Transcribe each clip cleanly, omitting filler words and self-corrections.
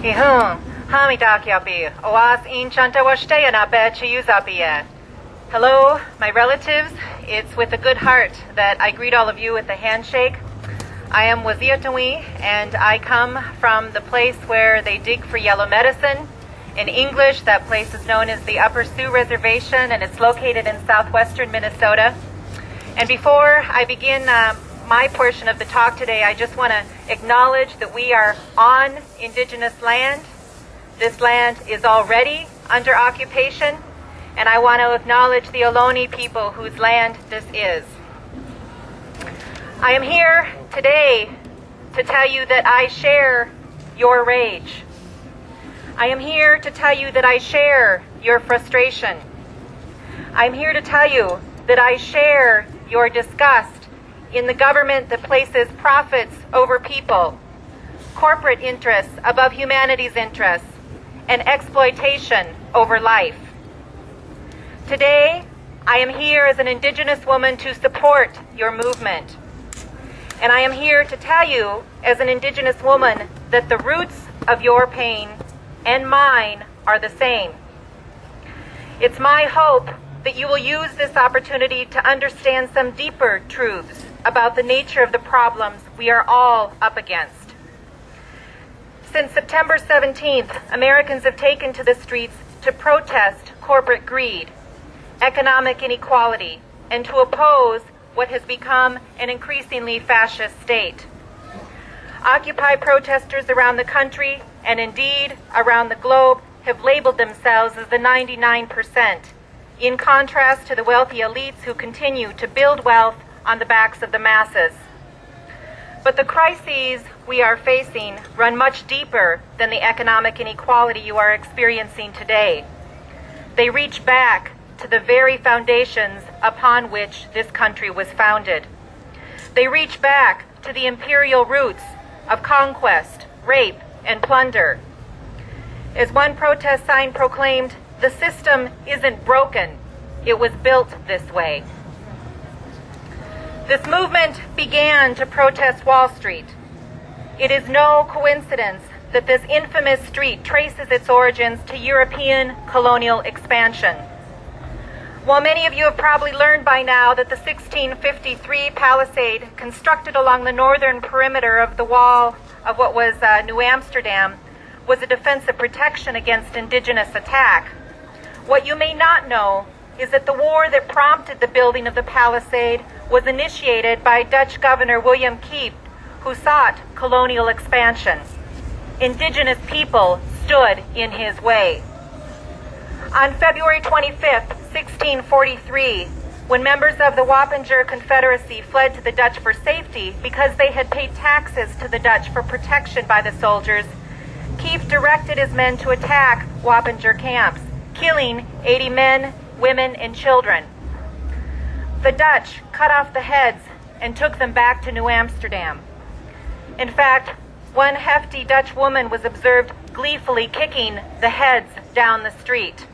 Ihun, hamidakyapi, oas in chantawashtayanabe chiyuzapiye. Hello, my relatives. It's with a good heart that I greet all of you with a handshake. I am Waziyatawin, and I come from the place where they dig for yellow medicine. In English, that place is known as the Upper Sioux Reservation, and it's located in southwestern Minnesota. And before I begin my portion of the talk today, I just want to acknowledge that we are on Indigenous land. This land is already under occupation, and I want to acknowledge the Ohlone people whose land this is. I am here today to tell you that I share your rage. I am here to tell you that I share your frustration. I'm here to tell you that I share your disgust in the government that places profits over people, corporate interests above humanity's interests, and exploitation over life. Today, I am here as an Indigenous woman to support your movement. And I am here to tell you, as an Indigenous woman, that the roots of your pain and mine are the same. It's my hope that you will use this opportunity to understand some deeper truths about the nature of the problems we are all up against. Since September 17th, Americans have taken to the streets to protest corporate greed, economic inequality, and to oppose what has become an increasingly fascist state. Occupy protesters around the country, and indeed around the globe, have labeled themselves as the 99%, in contrast to the wealthy elites who continue to build wealth on the backs of the masses. But the crises we are facing run much deeper than the economic inequality you are experiencing today. They reach back to the very foundations upon which this country was founded. They reach back to the imperial roots of conquest, rape, and plunder. As one protest sign proclaimed, the system isn't broken, it was built this way. This movement began to protest Wall Street. It is no coincidence that this infamous street traces its origins to European colonial expansion. While many of you have probably learned by now that the 1653 palisade constructed along the northern perimeter of the wall of what was New Amsterdam was a defensive protection against indigenous attack, what you may not know is that the war that prompted the building of the palisade was initiated by Dutch Governor William Kieft, who sought colonial expansion. Indigenous people stood in his way. On February 25th, 1643, when members of the Wappinger Confederacy fled to the Dutch for safety because they had paid taxes to the Dutch for protection by the soldiers, Kieft directed his men to attack Wappinger camps, killing 80 men, women, and children. The Dutch cut off the heads and took them back to New Amsterdam. In fact, one hefty Dutch woman was observed gleefully kicking the heads down the street.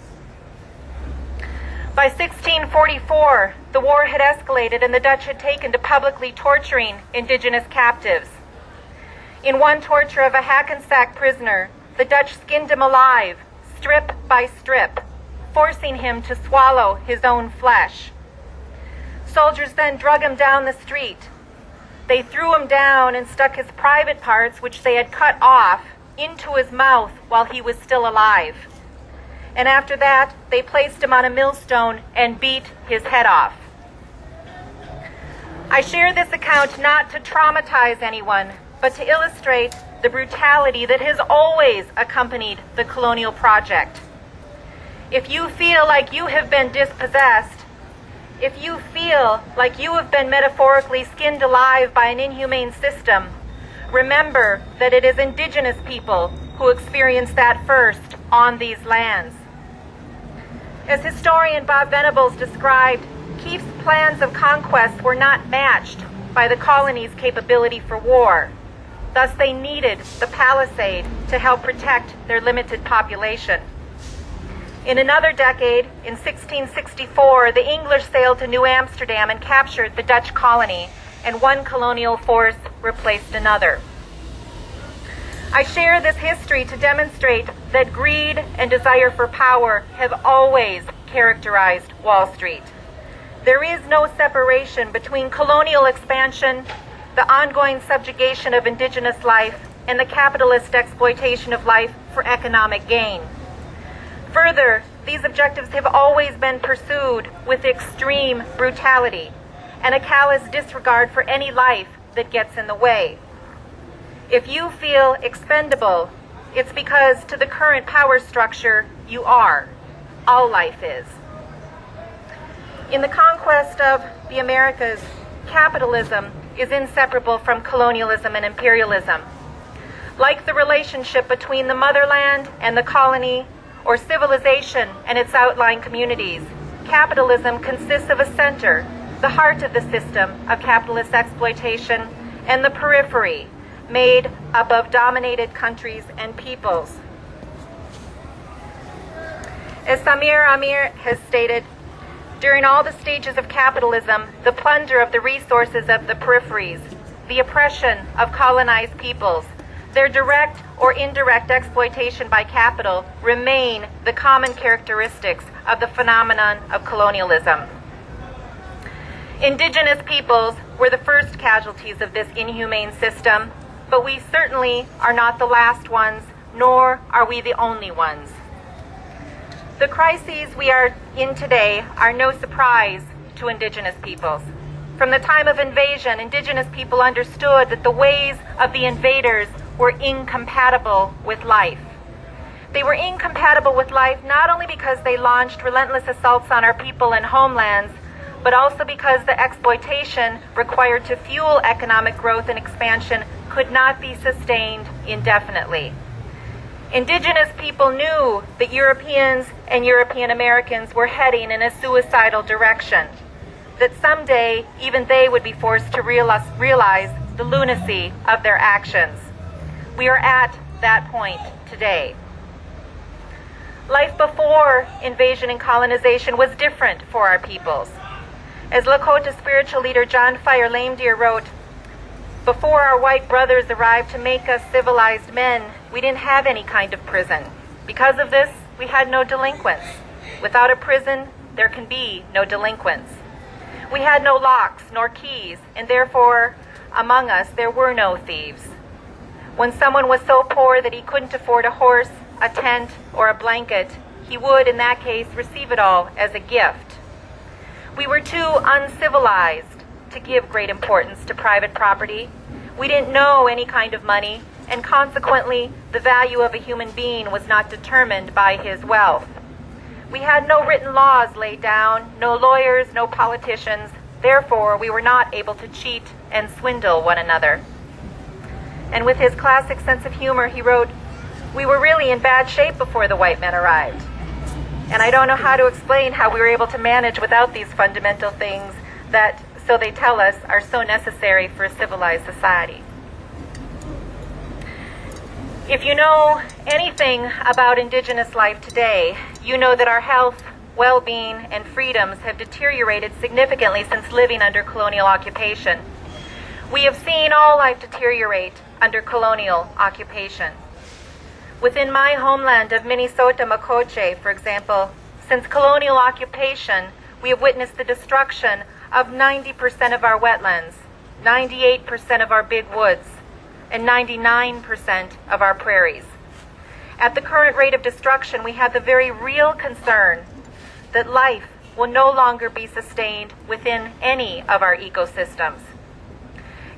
By 1644, the war had escalated and the Dutch had taken to publicly torturing indigenous captives. In one torture of a Hackensack prisoner, the Dutch skinned him alive, strip by strip, forcing him to swallow his own flesh. Soldiers then drug him down the street. They threw him down and stuck his private parts, which they had cut off, into his mouth while he was still alive. And after that, they placed him on a millstone and beat his head off. I share this account not to traumatize anyone, but to illustrate the brutality that has always accompanied the colonial project. If you feel like you have been dispossessed, if you feel like you have been metaphorically skinned alive by an inhumane system, remember that it is indigenous people who experienced that first on these lands. As historian Bob Venables described, Kieft's plans of conquest were not matched by the colony's capability for war. Thus, they needed the palisade to help protect their limited population. In another decade, in 1664, the English sailed to New Amsterdam and captured the Dutch colony, and one colonial force replaced another. I share this history to demonstrate that greed and desire for power have always characterized Wall Street. There is no separation between colonial expansion, the ongoing subjugation of indigenous life, and the capitalist exploitation of life for economic gain. Further, these objectives have always been pursued with extreme brutality and a callous disregard for any life that gets in the way. If you feel expendable, it's because to the current power structure, you are. All life is. In the conquest of the Americas, capitalism is inseparable from colonialism and imperialism. Like the relationship between the motherland and the colony, or civilization and its outlying communities, capitalism consists of a center, the heart of the system of capitalist exploitation, and the periphery, made up of dominated countries and peoples. As Samir Amir has stated, during all the stages of capitalism, the plunder of the resources of the peripheries, the oppression of colonized peoples, their direct or indirect exploitation by capital remain the common characteristics of the phenomenon of colonialism. Indigenous peoples were the first casualties of this inhumane system, but we certainly are not the last ones, nor are we the only ones. The crises we are in today are no surprise to Indigenous peoples. From the time of invasion, Indigenous people understood that the ways of the invaders were incompatible with life. They were incompatible with life not only because they launched relentless assaults on our people and homelands, but also because the exploitation required to fuel economic growth and expansion could not be sustained indefinitely. Indigenous people knew that Europeans and European Americans were heading in a suicidal direction, that someday even they would be forced to realize the lunacy of their actions. We are at that point today. Life before invasion and colonization was different for our peoples. As Lakota spiritual leader John Fire Lame Deer wrote, "Before our white brothers arrived to make us civilized men, we didn't have any kind of prison. Because of this, we had no delinquents. Without a prison, there can be no delinquents. We had no locks nor keys, and therefore, among us, there were no thieves. When someone was so poor that he couldn't afford a horse, a tent, or a blanket, he would, in that case, receive it all as a gift. We were too uncivilized to give great importance to private property. We didn't know any kind of money, and consequently, the value of a human being was not determined by his wealth. We had no written laws laid down, no lawyers, no politicians. Therefore, we were not able to cheat and swindle one another." And with his classic sense of humor, he wrote, "We were really in bad shape before the white men arrived. And I don't know how to explain how we were able to manage without these fundamental things that, so they tell us, are so necessary for a civilized society." If you know anything about Indigenous life today, you know that our health, well-being, and freedoms have deteriorated significantly since living under colonial occupation. We have seen all life deteriorate under colonial occupation. Within my homeland of Minnesota, Makoche, for example, since colonial occupation, we have witnessed the destruction of 90% of our wetlands, 98% of our big woods, and 99% of our prairies. At the current rate of destruction, we have the very real concern that life will no longer be sustained within any of our ecosystems.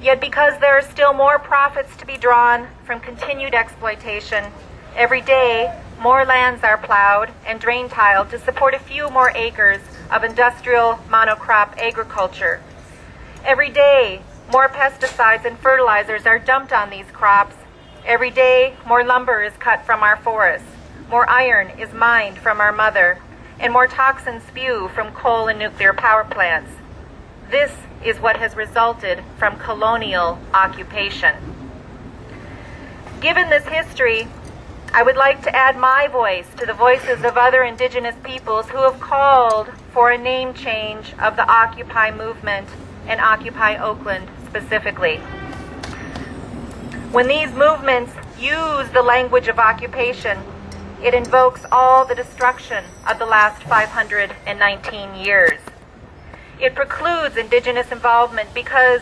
Yet because there are still more profits to be drawn from continued exploitation, every day more lands are plowed and drain tiled to support a few more acres of industrial monocrop agriculture. Every day more pesticides and fertilizers are dumped on these crops. Every day more lumber is cut from our forests, more iron is mined from our mother, and more toxins spew from coal and nuclear power plants. This is what has resulted from colonial occupation. Given this history, I would like to add my voice to the voices of other Indigenous peoples who have called for a name change of the Occupy movement and Occupy Oakland specifically. When these movements use the language of occupation, it invokes all the destruction of the last 519 years. It precludes Indigenous involvement because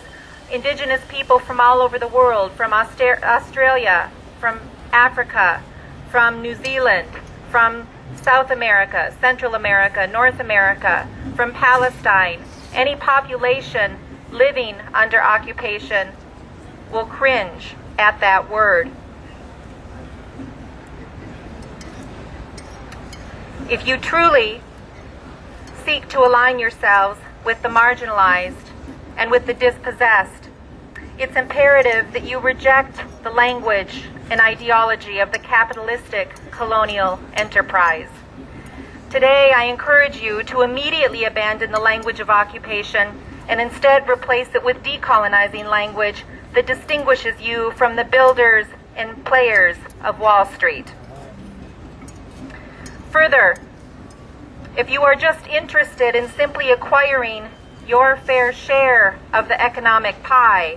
Indigenous people from all over the world, from Australia, from Africa, from New Zealand, from South America, Central America, North America, from Palestine, any population living under occupation will cringe at that word. If you truly seek to align yourselves with the marginalized and with the dispossessed, it's imperative that you reject the language and ideology of the capitalistic colonial enterprise. Today, I encourage you to immediately abandon the language of occupation and instead replace it with decolonizing language that distinguishes you from the builders and players of Wall Street. Further, if you are just interested in simply acquiring your fair share of the economic pie,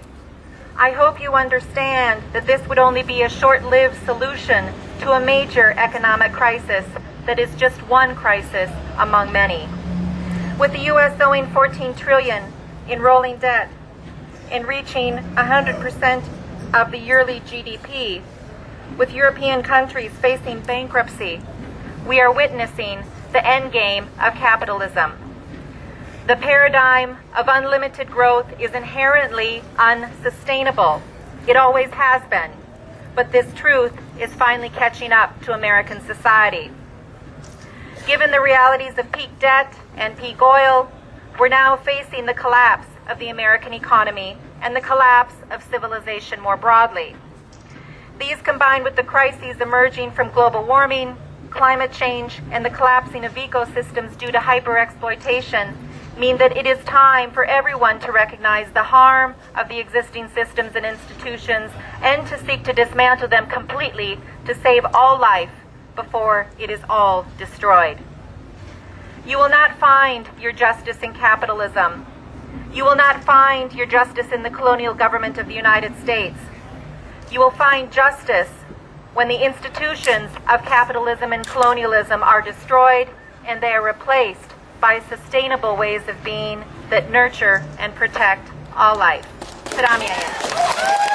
I hope you understand that this would only be a short-lived solution to a major economic crisis that is just one crisis among many. With the U.S. owing $14 trillion in rolling debt and reaching 100% of the yearly GDP, with European countries facing bankruptcy, we are witnessing the endgame of capitalism. The paradigm of unlimited growth is inherently unsustainable. It always has been. But this truth is finally catching up to American society. Given the realities of peak debt and peak oil, we're now facing the collapse of the American economy and the collapse of civilization more broadly. These, combined with the crises emerging from global warming, climate change, and the collapsing of ecosystems due to hyper-exploitation, mean that it is time for everyone to recognize the harm of the existing systems and institutions and to seek to dismantle them completely to save all life before it is all destroyed. You will not find your justice in capitalism. You will not find your justice in the colonial government of the United States. You will find justice when the institutions of capitalism and colonialism are destroyed and they are replaced by sustainable ways of being that nurture and protect all life. Salam.